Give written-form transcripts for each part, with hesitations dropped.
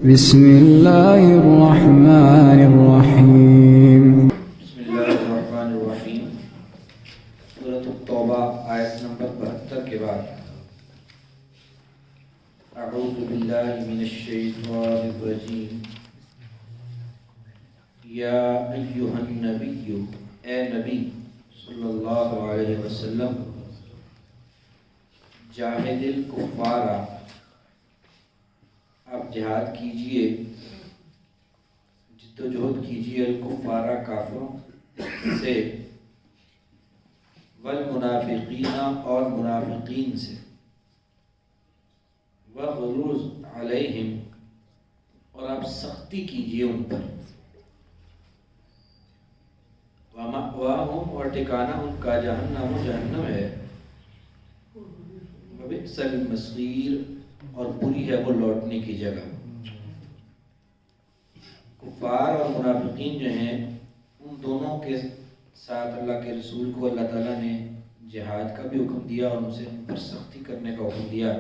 بسم الله الرحمن الرحيم. بسم اللہ الرحمن الرحیم. سورۃ التوبہ آیت نمبر 72 کے بعد اعوذ باللہ من الشیطان الرجیم. یا ایہا النبی، اے نبی صلی اللہ علیہ وسلم، جاہد الکفار، آپ جہاد کیجئے، جد و جہد کیجئے الکفارہ کافروں سے، والمنافقین اور منافقین سے، وغلوظ علیہم اور آپ سختی کیجئے ان پر، ومأواہم اور ٹھکانہ ان کا جہنم ہے، وبئس المصیر اور بری ہے وہ لوٹنے کی جگہ. کفار اور منافقین جو ہیں، ان دونوں کے ساتھ اللہ کے رسول کو اللہ تعالیٰ نے جہاد کا بھی حکم دیا اور ان سے ان پر سختی کرنے کا حکم دیا،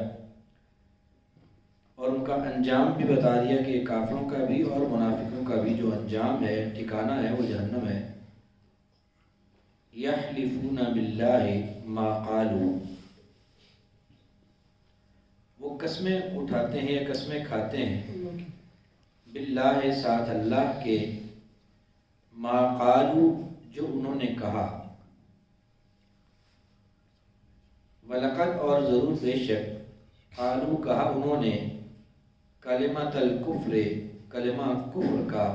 اور ان کا انجام بھی بتا دیا کہ کافروں کا بھی اور منافقوں کا بھی جو انجام ہے، ٹھکانہ ہے، وہ جہنم ہے. یحلفون باللہ ما قالوا، وہ قسمیں اٹھاتے ہیں یا قسمیں کھاتے ہیں، باللہ ساتھ اللہ کے، ما قالوا جو انہوں نے کہا، وَلَقَدْ اور ضرور بے شک، قالوا کہا انہوں نے، کلمۃ الکفر کلمہ کفر کا،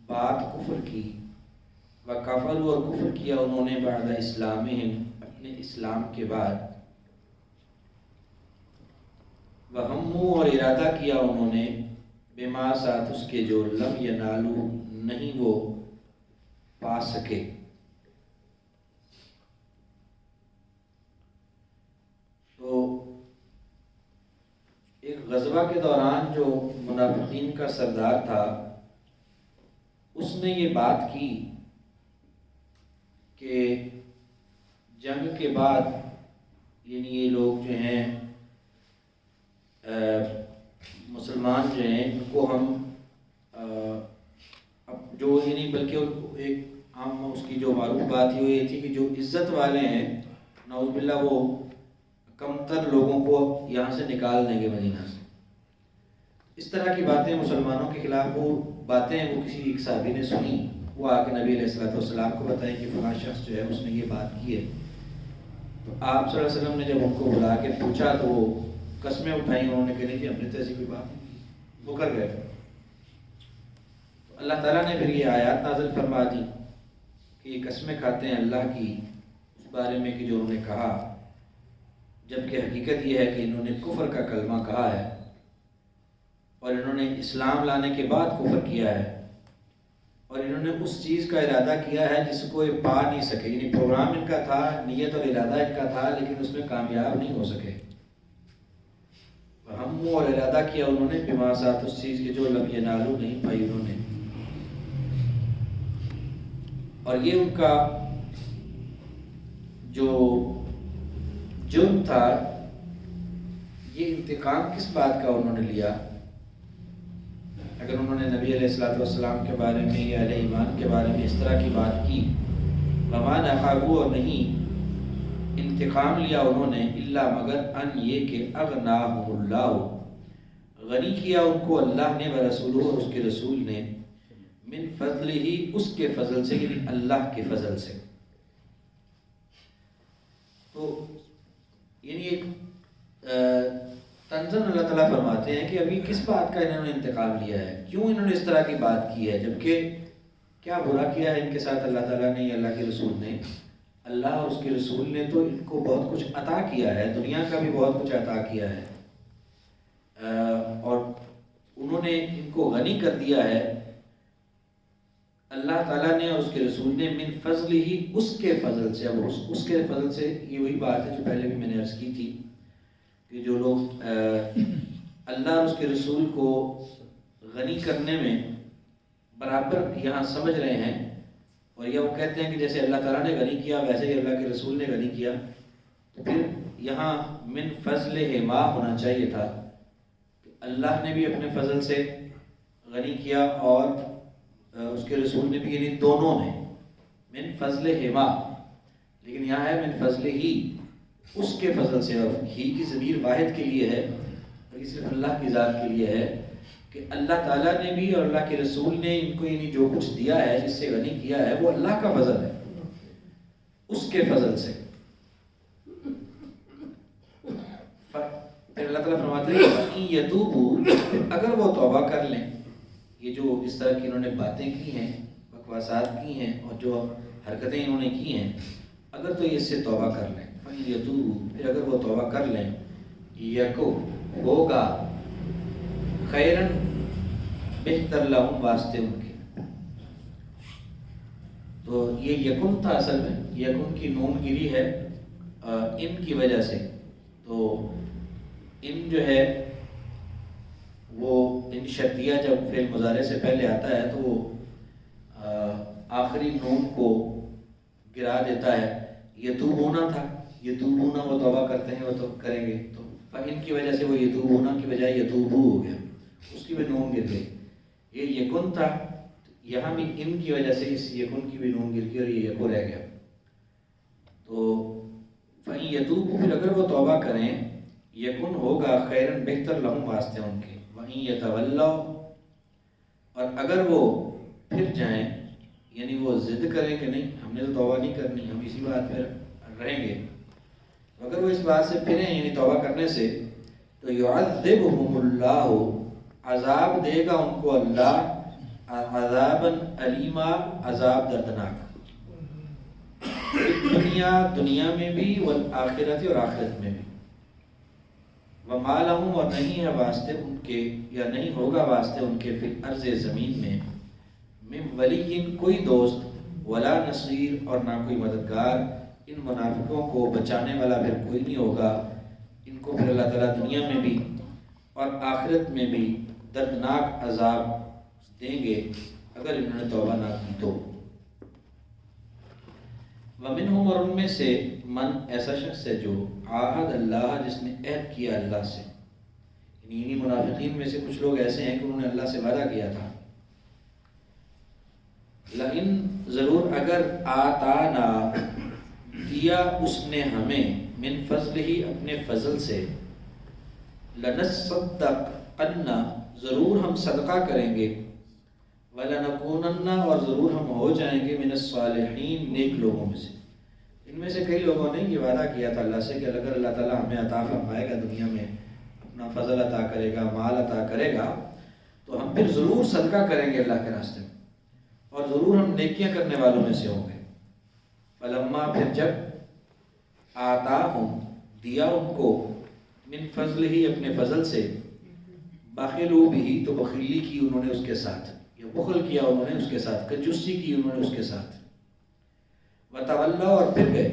بات کفر کی، وَكَفَرُوا اور کفر کیا انہوں نے، بعد اسلامہم اپنے اسلام کے بعد، وَهَمُّوا اور ارادہ کیا انہوں نے، بما ساتھ اس کے جو لم ینالو نہیں وہ پا سکے. تو ایک غزوہ کے دوران جو منافقین کا سردار تھا، اس نے یہ بات کی کہ جنگ کے بعد یعنی یہ لوگ جو ہیں مسلمان جو ہیں، ان کو ہم جو یعنی بلکہ ایک عام اس کی جو معروف بات ہی یہ تھی کہ جو عزت والے ہیں، نعوذ باللہ، وہ کمتر لوگوں کو یہاں سے نکال دیں گے مدینہ سے. اس طرح کی باتیں مسلمانوں کے خلاف، وہ باتیں وہ کسی ایک صحابی نے سنی، وہ آ کے نبی علیہ الصلوۃ والسلام کو بتائی کہ فلاں شخص جو ہے اس نے یہ بات کی ہے. تو آپ صلی اللہ علیہ وسلم نے جب ان کو بلا کے پوچھا تو وہ قسمیں اٹھائیں، انہوں نے کہا نہیں جی ہم نے تو ایسی کوئی بات نہیں، وہ کر گئے. تو اللہ تعالیٰ نے پھر یہ آیات نازل فرما دی کہ یہ قسمیں کھاتے ہیں اللہ کی اس بارے میں کہ جو انہوں نے کہا، جبکہ حقیقت یہ ہے کہ انہوں نے کفر کا کلمہ کہا ہے اور انہوں نے اسلام لانے کے بعد کفر کیا ہے، اور انہوں نے اس چیز کا ارادہ کیا ہے جس کو یہ پا نہیں سکے. یعنی پروگرام ان کا تھا، نیت اور ارادہ ان کا تھا، لیکن اس میں کامیاب نہیں ہو سکے. ہم اور ارادہ کیا انہوں نے، بما ساتھ اس چیز کے جو لم ینالو نہیں پائی انہوں نے. اور یہ ان کا جو جرم تھا، یہ انتقام کس بات کا انہوں نے لیا؟ اگر انہوں نے نبی علیہ الصلوۃ والسلام کے بارے میں یا اہل ایمان کے بارے میں اس طرح کی بات کی، وما نخابوا اور نہیں انتقام لیا انہوں نے، الا مگر ان یہ کہ اغناہم اللہ غنی کیا ان کو اللہ نے، ورسولہ اور اس کے رسول نے، من فضلہ اس کے فضل سے، یعنی اللہ کے فضل سے. تو یعنی ایک تنزل اللہ تعالیٰ فرماتے ہیں کہ ابھی کس بات کا انہوں نے انتقام لیا ہے، کیوں انہوں نے اس طرح کی بات کی ہے، جبکہ کیا برا کیا ہے ان کے ساتھ اللہ تعالیٰ نے یا اللہ کے رسول نے. اللہ اور اس کے رسول نے تو ان کو بہت کچھ عطا کیا ہے، دنیا کا بھی بہت کچھ عطا کیا ہے، اور انہوں نے ان کو غنی کر دیا ہے. اللہ تعالیٰ نے اور اس کے رسول نے، من فضل ہی اس کے فضل سے. اب اس کے فضل سے یہ وہی بات ہے جو پہلے بھی میں نے عرض کی تھی کہ جو لوگ اللہ اور اس کے رسول کو غنی کرنے میں برابر یہاں سمجھ رہے ہیں، اور یہ وہ کہتے ہیں کہ جیسے اللہ تعالیٰ نے غنی کیا ویسے ہی اللہ کے رسول نے غنی کیا، تو پھر یہاں من فضل ما ہونا چاہیے تھا. اللہ نے بھی اپنے فضل سے غنی کیا اور اس کے رسول نے بھی، یعنی دونوں نے، من فضل ہما، لیکن یہاں ہے من فضل ہی، اس کے فضل سے، اور ہی کی ضمیر واحد کے لیے ہے اور یہ صرف اللہ کی ذات کے لیے ہے کہ اللہ تعالیٰ نے بھی اور اللہ کے رسول نے ان کو یعنی جو کچھ دیا ہے، جس سے غنی کیا ہے، وہ اللہ کا فضل ہے، اس کے فضل سے۔ پھر اللہ تعالیٰ فرماتے ہیں کہ یتوبوا، اگر وہ توبہ کر لیں، یہ جو اس طرح کی انہوں نے باتیں کی ہیں، بکواسات کی ہیں اور جو حرکتیں انہوں نے کی ہیں، اگر تو یہ اس سے توبہ کر لیں، یتوبوا، پھر اگر وہ توبہ کر لیں، یکو، ہوگا، خیرن، بہتر لہم، واسطے ان کے۔ تو یہ یکن تھا اصل میں، یکن کی نون گری ہے ان کی وجہ سے، تو ان جو ہے وہ ان شرطیہ جب فعل مضارع سے پہلے آتا ہے تو وہ آخری نون کو گرا دیتا ہے۔ یتوبونا تھا، یتوبونا وہ توبہ کرتے ہیں، وہ تو کریں گے، تو ان کی وجہ سے وہ یتوبونا کی بجائے یتوبو ہو گیا، اس کی بھی نون گر گئی۔ یہ یکن تھا، یہاں بھی ان کی وجہ سے اس یکن کی بھی نون گر گئی اور یہ یکو رہ گیا۔ تو فَإِن يَتُوبُوا، پھر اگر وہ توبہ کریں، یکن ہوگا خیرن، بہتر لہم، واسطے ان کے۔ وَإِن يَتَوَلَّوْا، اور اگر وہ پھر جائیں، یعنی وہ ضد کریں کہ نہیں ہم نے تو توبہ نہیں کرنی، ہم اسی بات پہ رہیں گے، اگر وہ اس بات سے پھریں یعنی توبہ کرنے سے، تو يُعَذِّبُهُمُ اللَّهُ، عذاب دے گا ان کو اللہ، عذابًا علیما، عذاب دردناک، دنیا میں بھی، والآخرت، اور آخرت میں بھی۔ وَمَا لَهُمْ، اور نہیں ہے واسطے ان کے، یا نہیں ہوگا واسطے ان کے، فی الارض، زمین میں، من ولی، کوئی دوست، ولا نصیر، اور نہ کوئی مددگار، ان منافقوں کو بچانے والا پھر کوئی نہیں ہوگا، ان کو پھر اللہ تعالیٰ دنیا میں بھی اور آخرت میں بھی دردناک عذاب دیں گے اگر انہوں نے توبہ نہ کی تو۔ وَمِنْهُمْ، اور ان میں سے، من، ایسا شخص ہے جو عاہد اللہ، جس نے عہد کیا اللہ سے، یعنی انہی منافقین میں سے کچھ لوگ ایسے ہیں کہ انہوں نے اللہ سے وعدہ کیا تھا، لئن، ضرور، اگر آتانا، دیا اس نے ہمیں، من فضل ہی، اپنے فضل سے، لنصدقن، ضرور ہم صدقہ کریں گے، وَلَنَكُونَنَّ، اور ضرور ہم ہو جائیں گے، من الصالحین، نیک لوگوں میں سے۔ ان میں سے کئی لوگوں نے یہ وعدہ کیا تھا اللہ سے کہ اگر اللہ تعالیٰ ہمیں عطا فرمائے گا، دنیا میں اپنا فضل عطا کرے گا، مال عطا کرے گا، تو ہم پھر ضرور صدقہ کریں گے اللہ کے راستے میں، اور ضرور ہم نیکیاں کرنے والوں میں سے ہوں گے۔ فلما، پھر جب، آتاہم، دیا ان کو، من فضل ہی، اپنے فضل سے، بخلوا بھی، تو بخیلی کی انہوں نے اس کے ساتھ، یا بخل کیا انہوں نے اس کے ساتھ، کنجوسی کی انہوں نے اس کے ساتھ، وتولوا، اور پھر گئے،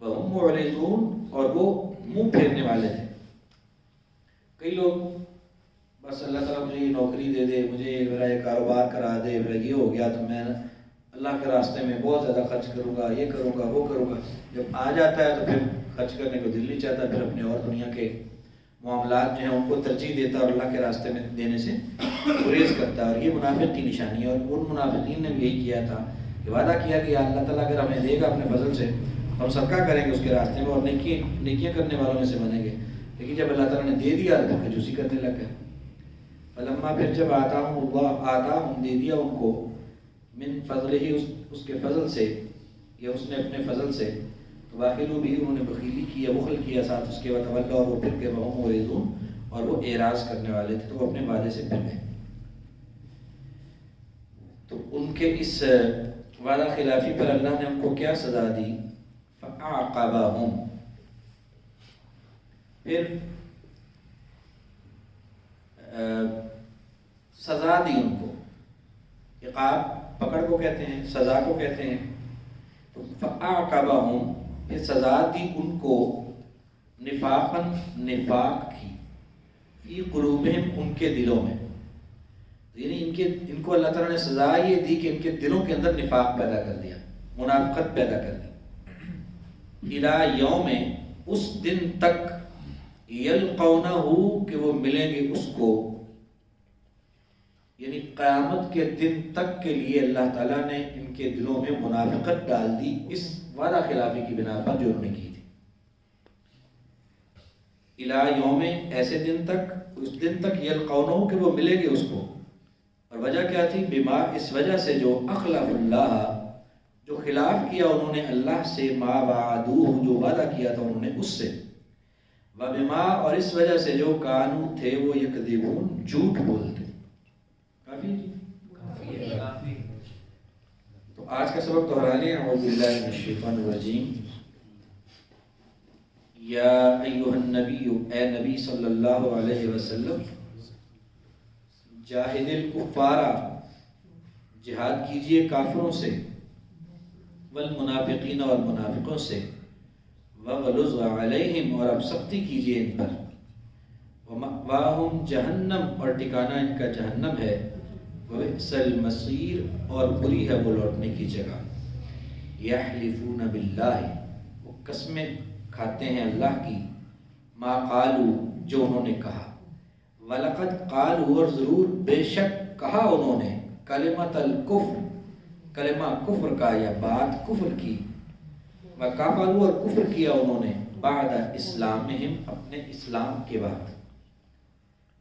وہم معرضون، اور وہ منہ پھیرنے والے تھے۔ کئی لوگ بس اللہ تعالیٰ مجھے یہ نوکری دے دے، مجھے میرا یہ کاروبار کرا دے، میرا یہ ہو گیا تو میں اللہ کے راستے میں بہت زیادہ خرچ کروں گا، یہ کروں گا، وہ کروں گا، جب آ جاتا ہے تو پھر خرچ کرنے کو دل نہیں چاہتا، پھر اپنے اور دنیا کے معاملات جو ہیں ان کو ترجیح دیتا اور اللہ کے راستے میں دینے سے گریز کرتا ہے، اور یہ منافق کی نشانی ہے۔ اور ان منافقین نے بھی یہی کیا تھا کہ وعدہ کیا کہ اللہ تعالیٰ اگر ہمیں دے گا اپنے فضل سے، ہم صدقہ کریں گے اس کے راستے میں اور نیکیاں کرنے والوں میں سے بنیں گے، لیکن جب اللہ تعالیٰ نے دے دیا تو کنجوسی کرنے لگ گئے۔ فلما، پھر جب آتاہم، دے دیا ان کو، من فضل ہی، اس کے فضل سے، یا اس نے اپنے فضل سے، تو بخلوا بھی، انہوں نے بخیلی کی یا بخل کیا ساتھ اس کے، وتولوا، اور وہ پھر کے، وہم معرضون، اور وہ اعراض کرنے والے تھے، تو وہ اپنے وعدے سے پھر گئے۔ تو ان کے اس وعدہ خلافی پر اللہ نے ان کو کیا سزا دی؟ فَأَعْقَبَهُمْ، پھر سزا دی ان کو۔ عقاب پکڑ کو کہتے ہیں، سزا کو کہتے ہیں۔ تو فَأَعْقَبَهُمْ، پھر سزا دی ان کو، نفاقاً، نفاق کی، فی قلوبہم، ان کے دلوں میں، یعنی ان کو اللہ تعالیٰ نے سزا یہ دی کہ ان کے دلوں کے اندر نفاق پیدا کر دیا، منافقت پیدا کر دی۔ الی یوم، اس دن تک، یلقونہ کہ وہ ملیں گے اس کو، یعنی قیامت کے دن تک کے لیے اللہ تعالیٰ نے ان کے دلوں میں منافقت ڈال دی اس وعدہ خلافی کی بنا پر جو انہوں نے کی تھی. الی یوم، ایسے دن تک، اس دن تک یلقونہ کہ وہ ملیں گے اس کو. اور وجہ کیا تھی؟ بما، اس وجہ سے جو اخلف اللہ، جو خلاف کیا انہوں نے اللہ سے، ما وعدوہ جو وعدہ کیا تھا انہوں نے اس سے، وبما، اور اس وجہ سے جو کانو تھے وہ یکذبون جھوٹ بولتے. کافی جی. تو آج کا سبق دہرا لیں. اعوذ باللہ من الشیطان الرجیم. یا ایھا النبی، اے نبی صلی اللہ علیہ وسلم، جاہد الکفار، جہاد کیجئے کافروں سے، والمنافقین، اور منافقوں سے، وغلظ علیہم، اور اب سختی کیجئے ان پر، ومأواہم جہنم، اور ٹھکانہ ان کا جہنم ہے، وبئس المصیر، اور بری ہے وہ لوٹنے کی جگہ. یحلفون باللہ، وہ قسمیں کھاتے ہیں اللہ کی، ما قالو، جو انہوں نے کہا، وَلَقَدْ قَالُوا، اور ضرور بے شک کہا انہوں نے، کلمۃ الکفر، کلمہ کفر کا یا بات کفر کی، وَكَفَرُوا، اور کفر کیا انہوں نے، بعد اسلامہم، اپنے اسلام کے بعد،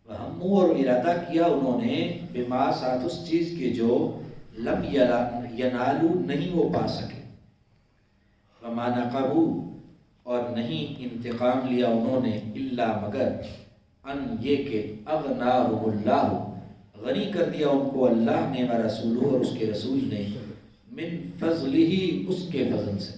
وَهَمُّوا، اور ارادہ کیا انہوں نے، بما، ساتھ اس چیز کے جو لم ینالو، نہیں وہ پا سکے، وَمَا نَقَمُوا، اور نہیں انتقام لیا انہوں نے، الا مگر، ان یہ کہ اغناہم اللہ، غنی کر دیا ان کو اللہ نے، ورسولہ، اور اس کے رسول نے، من فضلہ، اس کے فضل سے.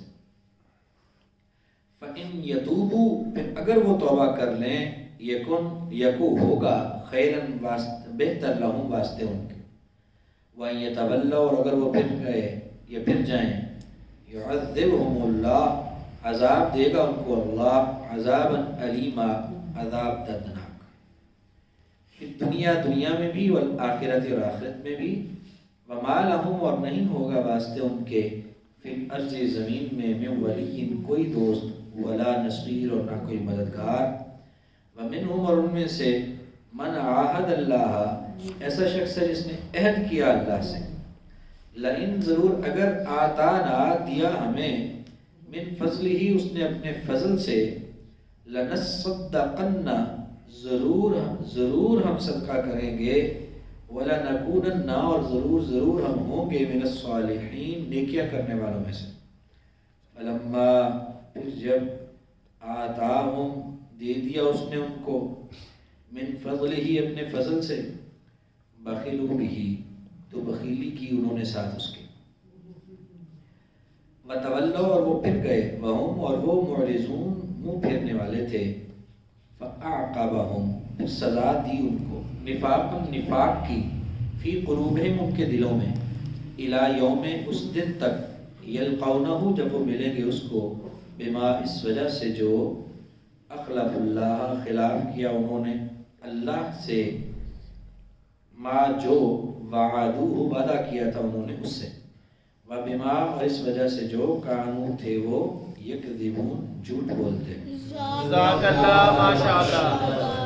فَإِن يَتُوبُوا، پھر اگر وہ توبہ کر لیں، یکو ہوگا، خیرن، بہتر، لہم، واسطے ان کے. وَإِن يَتَوَلَّوْا، اور اگر وہ پھر گئے یا پھر جائیں، يُعَذِّبْهُمُ اللَّهُ، عذاب دے گا ان کو اللہ، عذابًا علیما، عذاب دردناک، دنیا میں بھی، والآخرت، اور آخرت میں بھی. وما لہم، اور نہیں ہوگا واسطے ان کے، فی الارض، زمین میں، من ولی، کوئی دوست، ولا نصیر، اور نہ کوئی مددگار. ومنہم، اور ان میں سے، من عاہد اللہ، ایسا شخص ہے جس نے عہد کیا اللہ سے، لئن، ضرور، اگر آتانا، دیا ہمیں، من فضل ہی، اس نے اپنے فضل سے، لنصدقن، ضرور ہم صدقہ کریں گے، وَلَنَكُونَنَّ، اور ضرور ہم ہوں گے، من الصالحین، نیکیاں کرنے والوں میں سے. فلما، پھر جب، آتاہم، دے دیا اس نے ان کو، من فضل ہی، اپنے فضل سے، بخلوا بہ، تو بخیلی کی انہوں نے ساتھ اس کے. وَتَوَلَّوْا، اور وہ پھر گئے، وَهُمْ، اور وہ، معرضون، منہ پھیرنے والے تھے. فَأَعْقَبَهُمْ، پھر سزا دی ان کو، نفاق کی، فی قلوبہم، ان کے دلوں میں، الی یوم، اس دن تک، یلقونہ، جب وہ ملیں گے اس کو، بما، اس وجہ سے جو، اخلف اللہ، خلاف کیا انہوں نے اللہ سے، ما، جو، وعدوہ، وعدہ کیا تھا انہوں نے اس سے، وبما، اور اس وجہ سے جو، کانو تھے وہ، یکذبون، جھوٹ بولتے. جزاک اللہ، ماشاء اللہ.